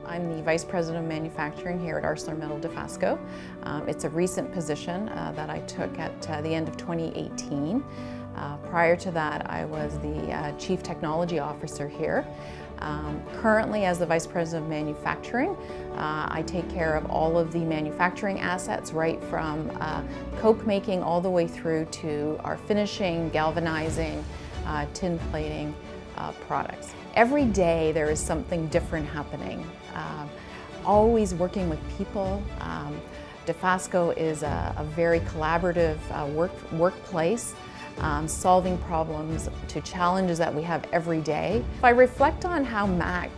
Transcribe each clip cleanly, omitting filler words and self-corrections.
I'm the Vice President of Manufacturing here at ArcelorMittal Dofasco. It's a recent position that I took at the end of 2018. Prior to that, I was the Chief Technology Officer here. Currently, as the Vice President of Manufacturing, I take care of all of the manufacturing assets, right from coke making all the way through to our finishing, galvanizing, tin plating products. Every day there is something different happening. Always working with people. Dofasco is a very collaborative workplace. Solving problems to challenges that we have every day. If I reflect on how Mac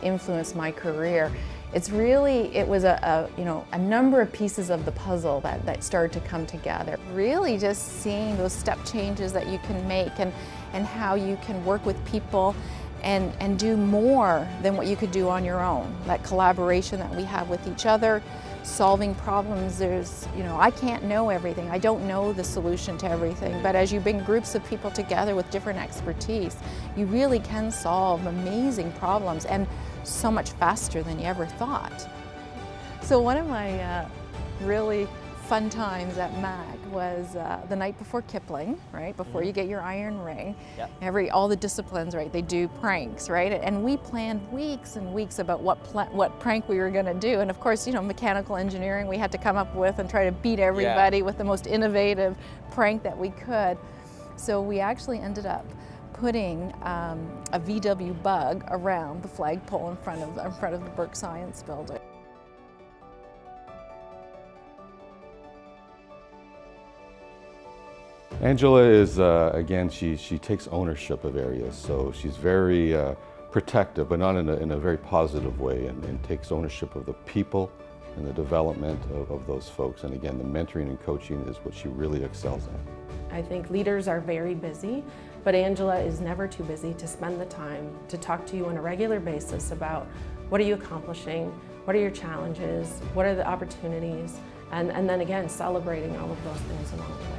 influenced my career, it was a number of pieces of the puzzle that started to come together. Really just seeing those step changes that you can make and how you can work with people and do more than what you could do on your own. That collaboration that we have with each other, solving problems. I can't know everything. I don't know the solution to everything, but as you bring groups of people together with different expertise, you really can solve amazing problems and so much faster than you ever thought. So one of my really fun times at MAC was the night before Kipling, right? Before you get your iron ring. Yep. All the disciplines, right? They do pranks, right? And we planned weeks and weeks about what prank we were going to do. And of course, mechanical engineering, we had to come up with and try to beat everybody with the most innovative prank that we could. So we actually ended up putting a VW bug around the flagpole in front of the Burke Science Building. Angela is, again, she takes ownership of areas, so she's very protective, but not in a very positive way, and takes ownership of the people and the development of those folks. And again, the mentoring and coaching is what she really excels at. I think leaders are very busy, but Angela is never too busy to spend the time to talk to you on a regular basis about what are you accomplishing, what are your challenges, what are the opportunities, and then again, celebrating all of those things along the way.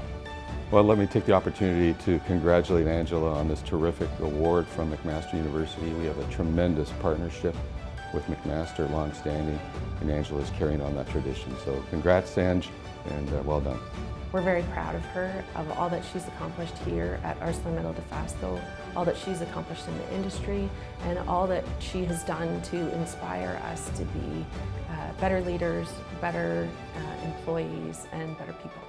Well, let me take the opportunity to congratulate Angela on this terrific award from McMaster University. We have a tremendous partnership with McMaster, long-standing, and Angela is carrying on that tradition. So congrats, Ange, and well done. We're very proud of her, of all that she's accomplished here at ArcelorMittal Dofasco, all that she's accomplished in the industry, and all that she has done to inspire us to be better leaders, better employees, and better people.